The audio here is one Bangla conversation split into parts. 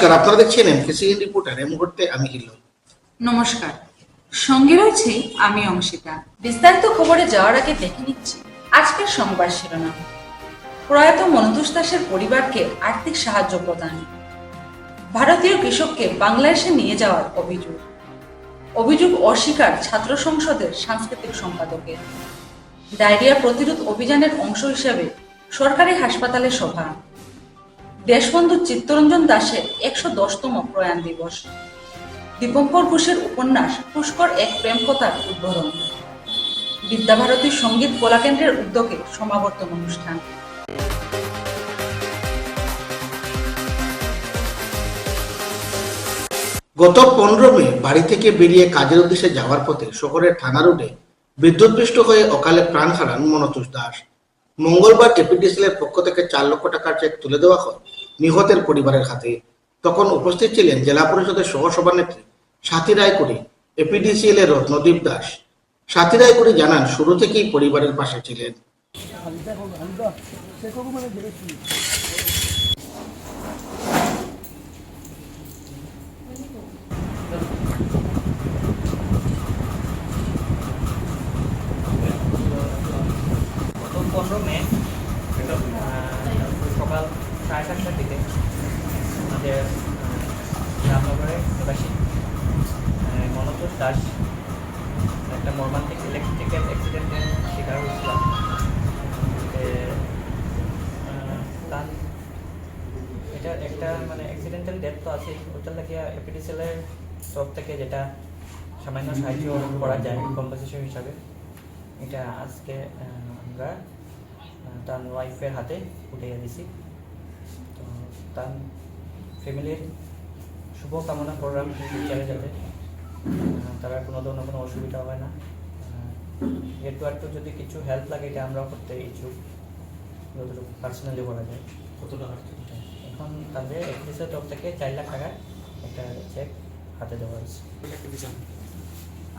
নমস্কার, আপনারা দেখছেন এমকেসিএন রিপোর্টার। এই মুহূর্তে আমি হিল্লোল। নমস্কার, সঙ্গে রয়েছে আমি অংশিতা। বিস্তারিত খবরে যাওয়ার আগে দেখে নিচ্ছি আজকের সংবাদ শিরোনাম। প্রয়াত মনতোষ দাসের পরিবারকে আর্থিক সাহায্য প্রদান। ভারতীয় কৃষককে বাংলাদেশে নিয়ে যাওয়ার অভিযোগ অস্বীকার ছাত্র সংসদের সাংস্কৃতিক সম্পাদকের। ডায়রিয়া প্রতিরোধ অভিযানের অংশ হিসেবে সরকারি হাসপাতালে সভা। দেশবন্ধু চিত্তরঞ্জন দাসের ১১০তম প্রয়াণ দিবস। দীপঙ্কর ঘোষের উপন্যাস পুষ্কর এক প্রেম কথার উদ্বোধন। বিদ্যাভারতী সঙ্গীত কলাকেন্দ্রের উদ্যোগে সমাবর্তন অনুষ্ঠান। গত 15 মে বাড়ি থেকে বেরিয়ে কাজের উদ্দেশ্যে যাওয়ার পথে শহরের থানা রোডে বিদ্যুৎপৃষ্ট হয়ে অকালে প্রাণ হারান মনতোষ দাস। মঙ্গলবার এপিডিসিএল-এর পক্ষ থেকে 4 লক্ষ টাকার চেক তুলে দেওয়া হয় নিহতের পরিবারের হাতে। তখন উপস্থিত ছিলেন জেলা পরিষদের সহসভানেত্রী সাথী রায়কুড়ি, এপিডিসিএল-এর রত্নদীপ দাস। সাথী রায়কুড়ি জানান, শুরু থেকেই পরিবারের পাশে ছিলেন। গত 15 মে সকাল 7:30টার দিকে আমাদের রামনগরের নিবাসী মনতোষ দাস একটা মর্মান্তিক ইলেকট্রিক্যাল অ্যাক্সিডেন্টের শিকার হয়েছিলাম। তার এটা একটা অ্যাক্সিডেন্টাল ডেথ তো আছে, ওটা লাগিয়া এপিডিসিএল-এর তরফ থেকে যেটা সামান্য সাহায্য করা যায় কম্পেনসেশন হিসাবে, এটা আজকে আমরা তার ওয়াইফের হাতে উঠিয়ে দিছি। তো তার ফ্যামিলির শুভ কামনা করলাম ফিউচারে যাতে তারা কোনো ধরনের কোনো অসুবিধা হবে না। একটু যদি কিছু হেল্প লাগে এটা আমরাও করতে ইচ্ছুক, যতটুকু পার্সোনালি করা যায়। কত টাকা এখন তাদের এপিডিসিএল তরফ থেকে 4 লাখ টাকার একটা চেক হাতে দেওয়া হয়েছে।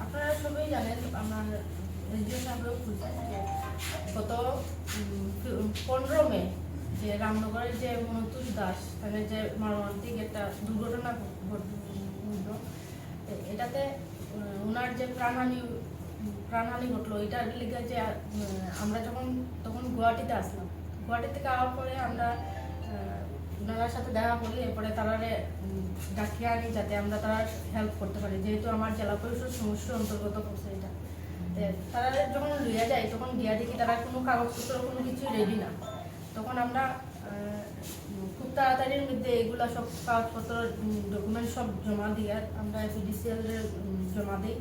আপনারা সবাই জানেন, আমার গত 15 মে যে রামনগরের যে মনতোষ দাস তাদের যে মর্মান্তিক একটা দুর্ঘটনা ঘটল, এটাতে ওনার যে প্রাণহানি ঘটলো, এটার লিগে যে আমরা তখন গুয়াহাটিতে আসলাম। গুয়াহাটি থেকে আওয়ার পরে আমরা ওনার সাথে দেখা করি, এরপরে তারা ডাকিয়ে আনি যাতে আমরা তারা হেল্প করতে পারি, যেহেতু আমার জেলা পরিষদ সমস্যার অন্তর্গত পড়ছে এটা। তারা যখন লইয়া যায় তখন গিয়া দেখি তারা কোনো কাগজপত্র কোনো কিছু রেডি না। তখন আমরা খুব তাড়াতাড়ির মধ্যে এগুলা সব কাগজপত্র ডকুমেন্ট সব জমা দিয়ে আমরা এপিডিসিএল-এর জমা দিই।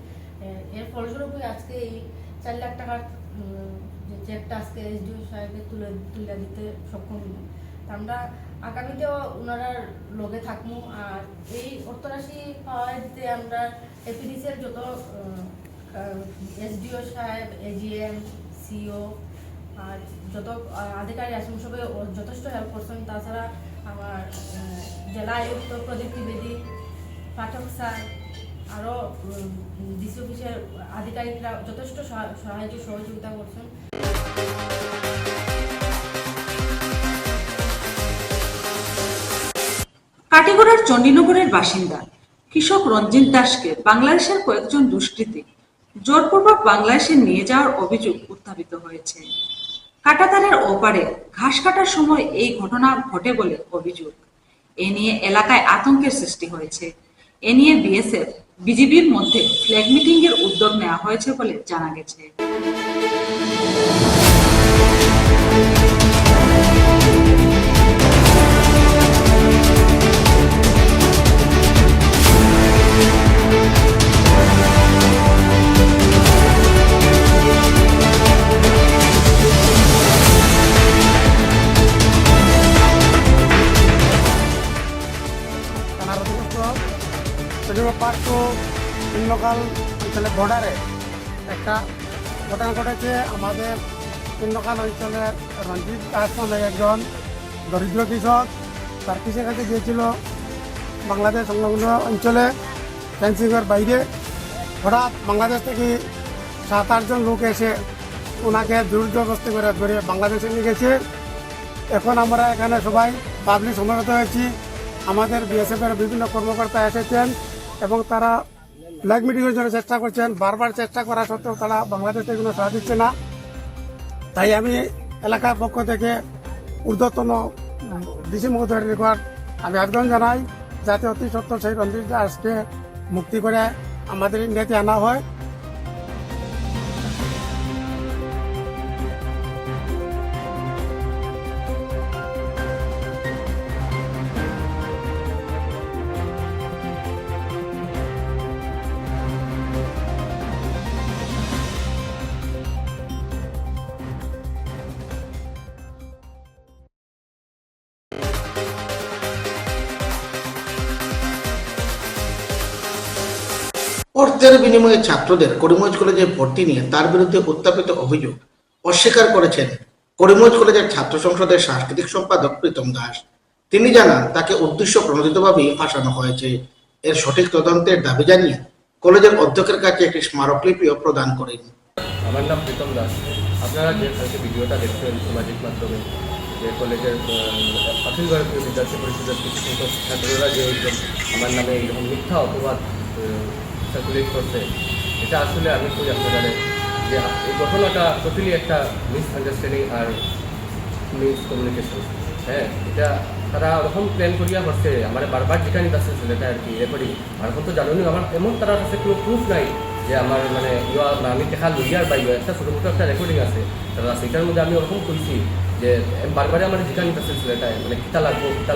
এর ফলস্বরূপ আজকে এই 4 লাখ টাকার যে চেকটা আজকে এসডিও সাহেবকে তুলে দিতে সক্ষম হই। আমরা আগামীতেও ওনারা লগে থাকবো। আর এই অর্থরাশি পাওয়া দিতে আমরা এপিডিসিএল যত এসডিও সাহেব, এজিএম, সিও আর যত আধিকারিক আছেন সবাই যথেষ্ট হেল্প করছেন। তাছাড়া আমার জেলা আয়ুক্ত প্রদীপ ত্রিবেদী, পাঠক স্যার, আরও ডিসি অফিসের আধিকারিকরা যথেষ্ট সাহায্য সহযোগিতা করছেন। কাটিগড়ার চণ্ডীনগরের বাসিন্দা কৃষক রঞ্জিত দাসকে বাংলাদেশের কয়েকজন দুষ্কৃতী জোরপূর্বক বাংলাদেশে নিয়ে যাওয়ার অভিযোগ উত্থাপিত হয়েছে। কাঁটাতারের ওপারে ঘাস কাটার সময় এই ঘটনা ঘটে বলে অভিযোগ। এ নিয়ে এলাকায় আতঙ্কের সৃষ্টি হয়েছে। এ নিয়ে বিএসএফ, বিজিবির মধ্যে ফ্ল্যাগ মিটিং এর উদ্যোগ নেওয়া হয়েছে বলে জানা গেছে। পার্ক পিণ্ডকাল অঞ্চলের বর্ডারে একটা ঘটনা ঘটেছে। আমাদের পিণ্ডকাল অঞ্চলের রঞ্জিত দাস নামে একজন দরিদ্র কৃষক তার কৃষির কাছে গিয়েছিল বাংলাদেশ সংলগ্ন অঞ্চলে ফেন্সিংয়ের বাইরে। হঠাৎ বাংলাদেশ থেকে 7-8 জন লোক এসে ওনাকে জোরজবরদস্তি করে ধরে বাংলাদেশে নিয়ে গেছে। এখন আমরা এখানে সবাই পাবলিক সমবেত হয়েছি আমাদের বিএসএফের বিভিন্ন কর্মকর্তা এসেছেন এবং তারা ফ্ল্যাগ মিটিংয়ের জন্য চেষ্টা করছেন। বারবার চেষ্টা করা সত্ত্বেও তারা বাংলাদেশ থেকে কোনো সাড়া দিচ্ছে না। তাই আমি এলাকার পক্ষ থেকে ঊর্ধ্বতন ডিসি মহোদয়ের নিকট আমি আবেদন জানাই যাতে অতি সত্ত্বর সেই রঞ্জিত দাসকে মুক্তি করে আমাদের ইন্ডিয়াতে আনা হয়। অর্থের বিনিময়ে ছাত্রদের করিমগঞ্জ কলেজে ভর্তি নিয়ে তার বিরুদ্ধে উত্থাপিত অভিযোগ অস্বীকার করেছেন করিমগঞ্জ কলেজের ছাত্র সংসদের সাংস্কৃতিক সম্পাদক প্রীতম দাস। তিনি জানান তাকে উদ্দেশ্য প্রণোদিতভাবেই ফাঁসানো হয়েছে। এর সঠিক তদন্তের দাবি জানিয়ে কলেজের অধ্যক্ষের কাছে একটি স্মারকলিপিও প্রদান করেন। আমার নাম প্রীতম দাস। আপনারা যে কালকে ভিডিওটা দেখছেন সামাজিক মাধ্যমে, যে কলেজের অখিল ভারতীয় বিদ্যার্থী পরিষদের কিছু সংখ্যক ছাত্ররা যে আমার নামে এইরকম মিথ্যা অপবাদ সার্কুলেট করছে, এটা আসলে আমি কই আপনারা যে এই ঘটনাটা টোটালি একটা মিসআন্ডারস্ট্যান্ডিং আর মিসকমিউনিকেশন। হ্যাঁ, এটা তারা ওরকম প্ল্যান করিয়া করছে, আমার বারবার যেখানে আছে সেটা আর কি রেকর্ডিং। আর এখন তো জানুনি আমার এমন তার কাছে কোনো প্রুফ নাই যে আমার মানে আমি দেখা লইয়ার বাইরে একটা ছোটো মোটো একটা রেকর্ডিং আছে তারা, সেটার মধ্যে আমি ওরকম কইছি যে বারবারে আমার যেখানে আছে ছেলেটায় মানে কিতা লাগবো কিতা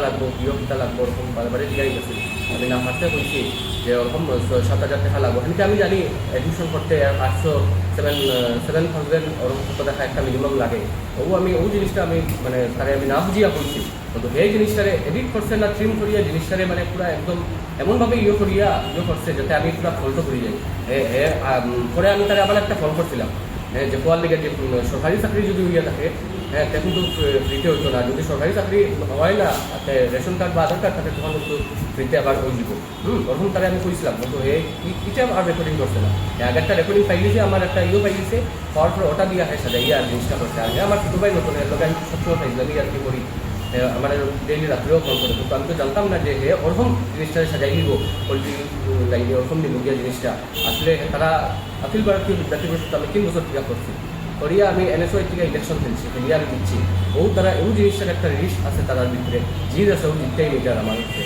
লাগবো ওরকম বারবারে যেখানে আছে। আমি না হাঁটতে কইছি যে ওরকম 7,000 টাকা লাগবো। কিন্তু আমি জানি অ্যাডমিশন করতে 7,000 ওরকম দেখা একটা মিনিমাম লাগে। আমি ওই জিনিসটা আমি মানে তারে আমি না বুঝিয়া করছি, কিন্তু এই জিনিসটারে এডিট করছে না ট্রিম করিয়া জিনিসটারে মানে পুরো একদম এমনভাবে করিয়া করছে যাতে আমি পুরো ফল্ট করি যাই। পরে আমি তারা আবার একটা ফোন করছিলাম যে কোয়ার লেগে যে সরকারি চাকরি যদি হইয়া থাকে তখন তো ফ্রিতে হইতো না, যদি সরকারি চাকরি হয় না রেশন কার্ড বা আধার কার্ড থাকে তখন কিন্তু ফ্রিতে আবার হয়ে যাব। ওরকম তারা আমি কইছিলাম, কিন্তু এটা আর রেকর্ডিং করছে না। একটা রেকর্ডিং পাইলিছে, আমার একটা পাইলিছে, পাওয়ার পর ওটা দিয়ে সাজা আর জিনিসটা করছে। আগে আমার ছোটো ভাই নতুন এর লোক আমি সবসময় পাইছিলাম আর কি করি, আমার ডেইলি রাত্রেও ফোন করে, কিন্তু আমি তো জানতাম না যে ওরকম জিনিসটা সাজাই দিব পোলট্রি লাইনে ওরকম দিব গিয়া জিনিসটা। আসলে তারা অখিল ভারতীয় বিদ্যার্থী পরিষদ আমি 3 বছর টিকা করছি, করিয়া আমি NSO থেকে ইলেকশন খেলছি, খেলিয়া আমি দিচ্ছি। তারা এই জিনিসটার একটা রিস্ক আছে তার ভিতরে, জিত আছে ও জিততেই মিটার আমার হচ্ছে।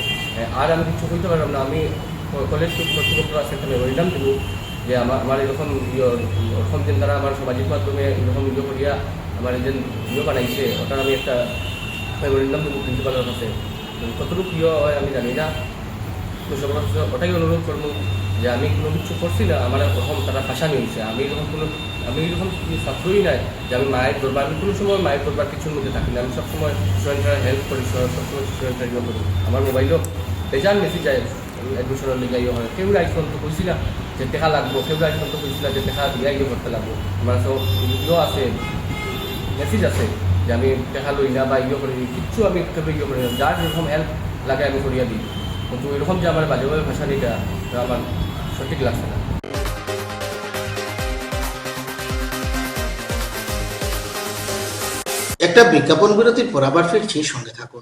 আর আমি কিছু বলতে পারলাম না। আমি কলেজ কর্তৃপক্ষ আছে এখানে বললাম দিব যে আমার এরকম ওরকম দিন তারা আমার সামাজিক মাধ্যমে এরকম করিয়া আমার যে বানাইছে ওটার আমি একটা বললাম দিব প্রিন্সিপালের কাছে। কতটুকু প্রিয় হয় আমি জানি না, তো সবার কাছে ওটাই অনুরোধ করবো যে আমি কোনো কিছু করছি না, আমার ওরকম তারা ফাঁসানি হয়েছে। আমি এরকম ছাত্রই নাই যে আমি মায়ের দরবার, আমি কোনো সময় মায়ের দরবার কিছুর মধ্যে থাকি না। আমি সবসময় স্টুডেন্টরা হেল্প করি, সবসময় স্টুডেন্টরা করি। আমার মোবাইলও বেজান মেসেজ যায় অ্যাডমিশনের লেগে হয়। কেউ আইফোন তো কইছি না যে দেখা লাগবো, কেউ আইফোন তো কইছি না যে দেখা দিয়ে করতে লাগবো। আমার সব আছে, মেসেজ আছে যে আমি দেখা লই না বা করি, কিচ্ছু আমি করি না। যার যেরকম হেল্প লাগে আমি করিয়া দিই, কিন্তু এরকম যে আমার বাজেভাবে ভাষানিটা আমার সঠিক লাগছে না। একটা বিজ্ঞাপন বিরতির পর আবার ফিরছি, সঙ্গে থাকুন।